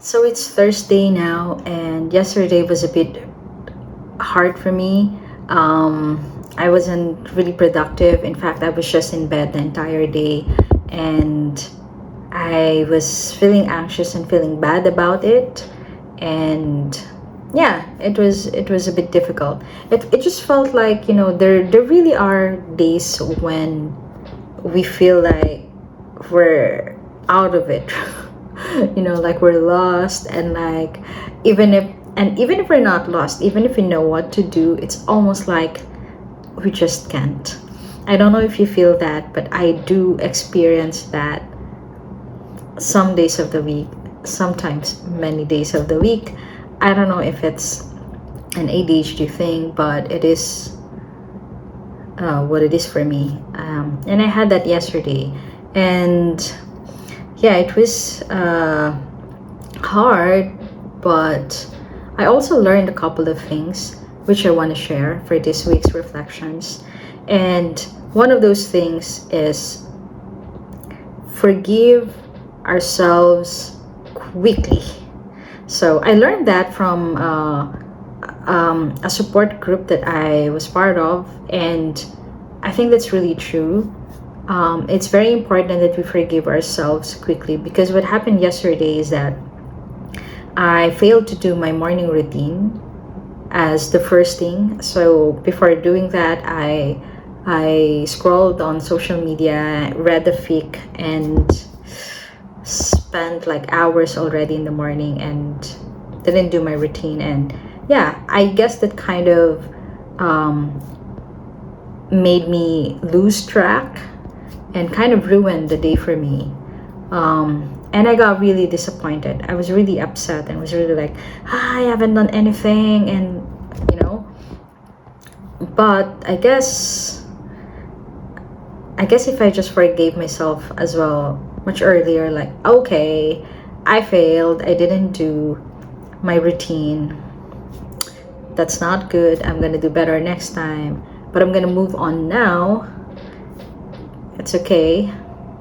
So it's Thursday now, and yesterday was a bit hard for me. I wasn't really productive. In fact, I was just in bed the entire day, and I was feeling anxious and feeling bad about it. And yeah, it was a bit difficult. It just felt like there really are days when we feel like we're out of it. Like we're lost, and like even if we're not lost, even if we know what to do, it's almost like we just can't. I don't know if you feel that, but I do experience that some days of the week, sometimes many days of the week. I don't know if it's an ADHD thing, but it is what it is for me. And I had that yesterday, and yeah, it was hard, but I also learned a couple of things which I want to share for this week's reflections. And one of those things is forgive ourselves quickly. So I learned that from a support group that I was part of, and I think that's really true. It's very important that we forgive ourselves quickly, because what happened yesterday is that I failed to do my morning routine as the first thing. So before doing that, I scrolled on social media, read the fic, and spent like hours already in the morning and didn't do my routine. And yeah, I guess that kind of um, made me lose track and kind of ruined the day for me. And I got really disappointed. I was really upset and was really like, I haven't done anything, and you know. But I guess if I just forgave myself as well much earlier, like, okay, I failed, I didn't do my routine. That's not good. I'm gonna do better next time. But I'm gonna move on now. It's okay.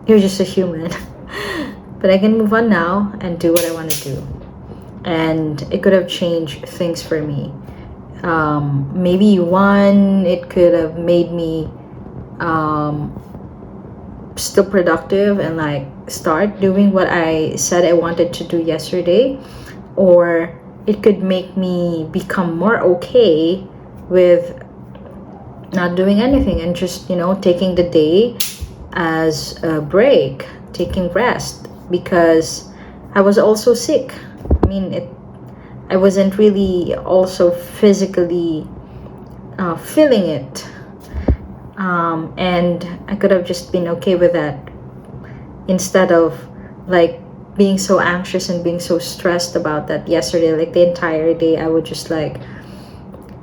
You're just a human. But I can move on now and do what I want to do. And it could have changed things for me. Maybe one, it could have made me still productive and like start doing what I said I wanted to do yesterday. Or it could make me become more okay with not doing anything and just taking the day as a break, taking rest, because I was also sick. I mean, I wasn't really also physically feeling it, and I could have just been okay with that instead of like being so anxious and being so stressed about that yesterday. Like the entire day, I would just like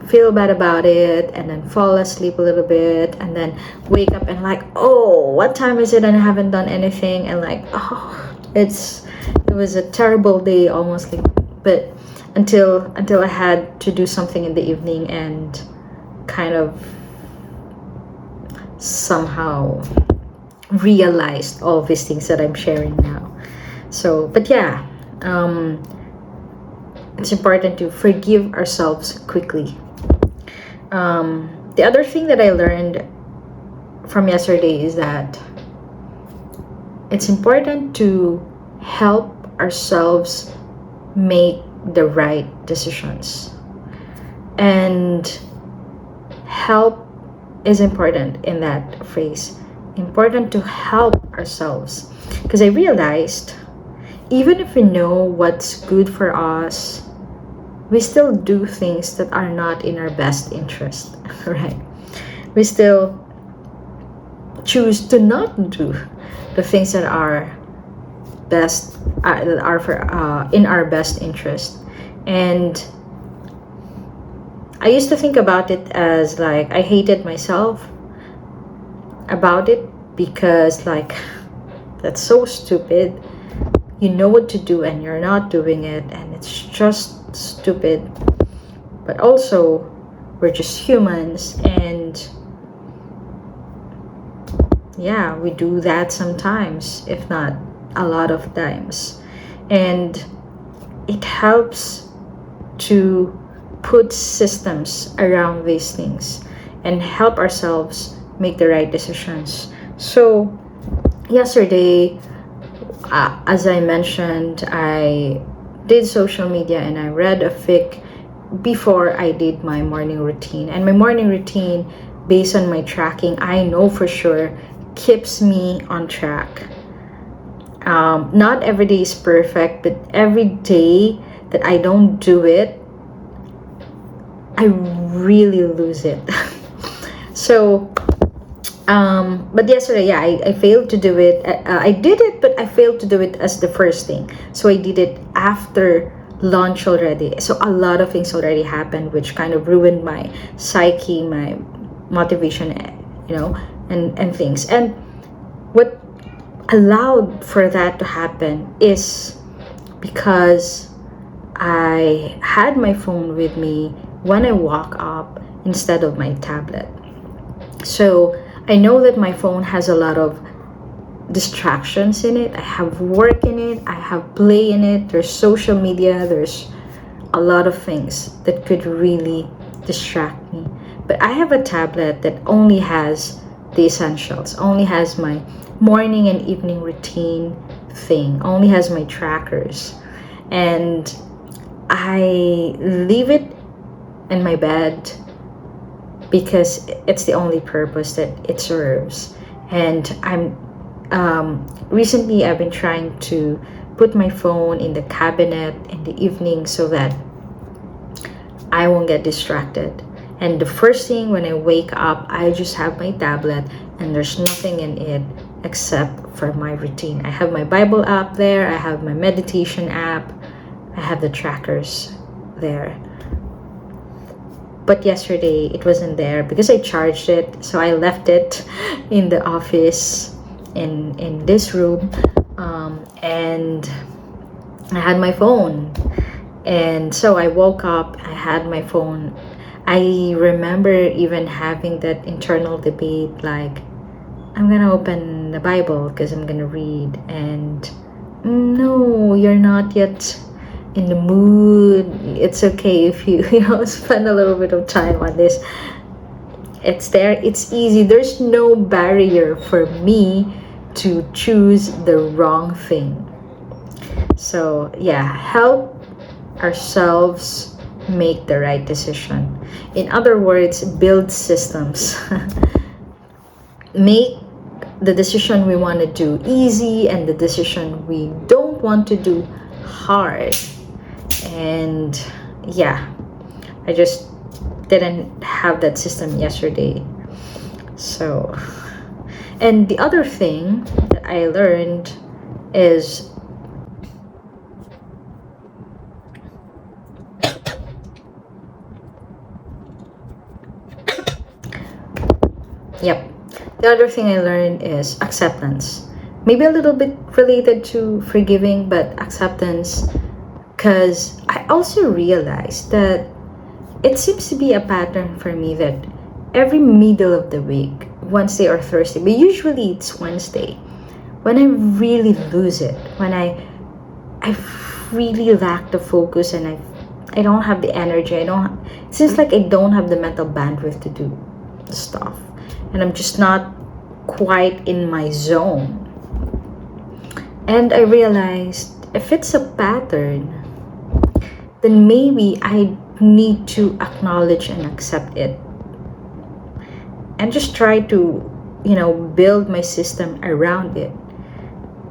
feel bad about it and then fall asleep a little bit and then wake up and like, oh, what time is it, and I haven't done anything, and like, oh, it was a terrible day almost, like, but until I had to do something in the evening and kind of somehow realized all of these things that I'm sharing now. So, but yeah, it's important to forgive ourselves quickly. The other thing that I learned from yesterday is that it's important to help ourselves make the right decisions. And help is important in that phrase. Important to help ourselves. Because I realized even if we know what's good for us, we still do things that are not in our best interest, right? We still choose to not do the things that are best, that are for in our best interest. And I used to think about it as like I hated myself about it, because like, that's so stupid. You know what to do and you're not doing it, and it's just stupid. But also, we're just humans, and yeah, we do that sometimes, if not a lot of times. And it helps to put systems around these things and help ourselves make the right decisions. So yesterday, as I mentioned, I did social media and I read a fic before I did my morning routine. And my morning routine, based on my tracking, I know for sure keeps me on track. Not every day is perfect, but every day that I don't do it, I really lose it. So, but yesterday, yeah, I failed to do it. I did it, but I failed to do it as the first thing. So I did it after lunch already. So a lot of things already happened, which kind of ruined my psyche, my motivation, and things. And what allowed for that to happen is because I had my phone with me when I woke up instead of my tablet. So I know that my phone has a lot of distractions in it. I have work in it, I have play in it, there's social media, there's a lot of things that could really distract me. But I have a tablet that only has the essentials, only has my morning and evening routine thing, only has my trackers. And I leave it in my bed because it's the only purpose that it serves. And recently I've been trying to put my phone in the cabinet in the evening so that I won't get distracted. And the first thing when I wake up, I just have my tablet and there's nothing in it except for my routine. I have my Bible app there, I have my meditation app, I have the trackers there. But yesterday it wasn't there because I charged it, so I left it in the office in this room, and I had my phone. And so I woke up, I had my phone. I remember even having that internal debate, like, I'm gonna open the Bible because I'm gonna read, and no, you're not yet in the mood. It's okay if you spend a little bit of time on this. It's there, it's easy, there's no barrier for me to choose the wrong thing. So yeah, help ourselves make the right decision. In other words, build systems. Make the decision we want to do easy and the decision we don't want to do hard. And yeah, I just didn't have that system yesterday. So, and the other thing that I learned is the other thing I learned is acceptance. Maybe a little bit related to forgiving, but acceptance, because I also realized that it seems to be a pattern for me that every middle of the week, Wednesday or Thursday, but usually it's Wednesday, when I really lose it, when I really lack the focus and I don't have the energy, it seems like I don't have the mental bandwidth to do the stuff, and I'm just not quite in my zone. And I realized if it's a pattern, then maybe I need to acknowledge and accept it and just try to build my system around it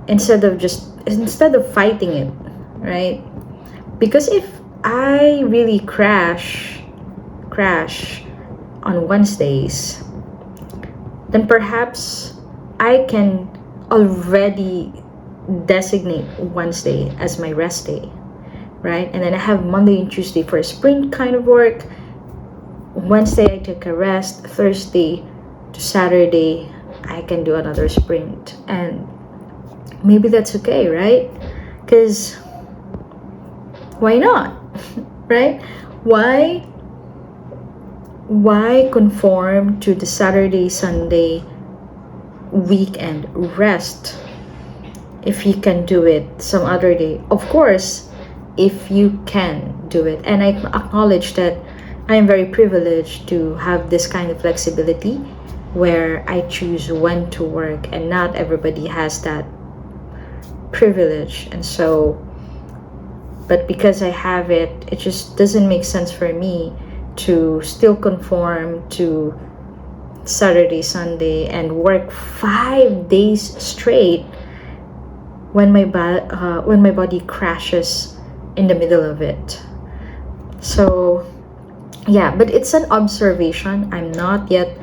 instead of fighting it, right? Because if I really crash on Wednesdays, then perhaps I can already designate Wednesday as my rest day, right? And then I have Monday and Tuesday for a sprint kind of work. Wednesday I took a rest. Thursday to Saturday I can do another sprint, and maybe that's okay, right? Because why not? Right? Why conform to the Saturday Sunday weekend rest if you can do it some other day? Of course, if you can do it. And I acknowledge that I am very privileged to have this kind of flexibility where I choose when to work, and not everybody has that privilege. And so, but because I have it, it just doesn't make sense for me to still conform to Saturday, Sunday, and work 5 days straight when my body crashes in the middle of it. So yeah, but it's an observation. I'm not yet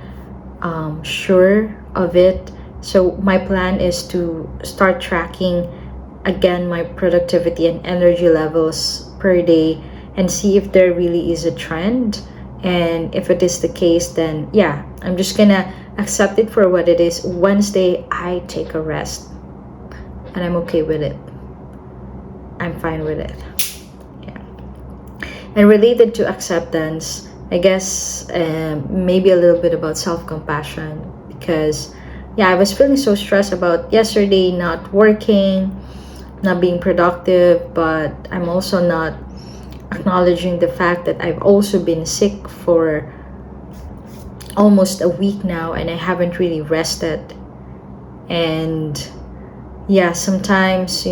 sure of it. So my plan is to start tracking again my productivity and energy levels per day and see if there really is a trend. And if it is the case, then yeah, I'm just gonna accept it for what it is. Wednesday, I take a rest, and I'm okay with it. I'm fine with it. Yeah. And related to acceptance, I guess maybe a little bit about self-compassion, because yeah, I was feeling so stressed about yesterday not working, not being productive, but I'm also not acknowledging the fact that I've also been sick for almost a week now, and I haven't really rested. And yeah, sometimes,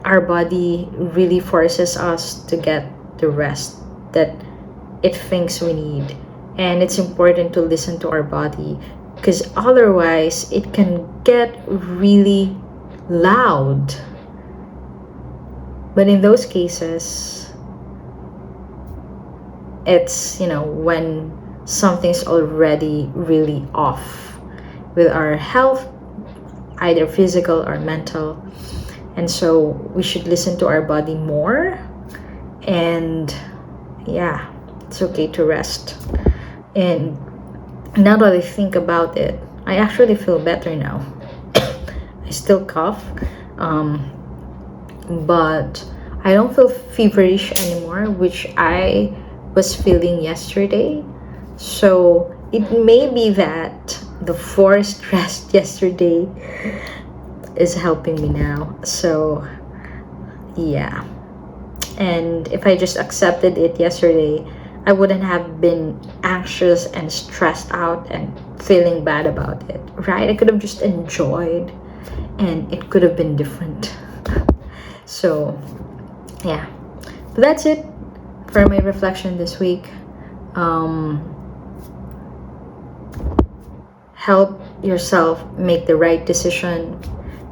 our body really forces us to get the rest that it thinks we need. And it's important to listen to our body, because otherwise it can get really loud. But in those cases, it's, when something's already really off with our health, either physical or mental. And so we should listen to our body more. And yeah, it's okay to rest. And now that I think about it, I actually feel better now. I still cough, but I don't feel feverish anymore, which I was feeling yesterday. So it may be that the forced rest yesterday is helping me now. So yeah. And if I just accepted it yesterday, I wouldn't have been anxious and stressed out and feeling bad about it, right? I could have just enjoyed, and it could have been different. So yeah, but that's it for my reflection this week. Help yourself make the right decision,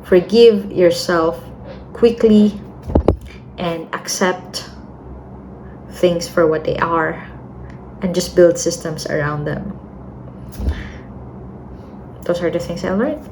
forgive yourself quickly, and accept things for what they are, and just build systems around them. Those are the things I learned.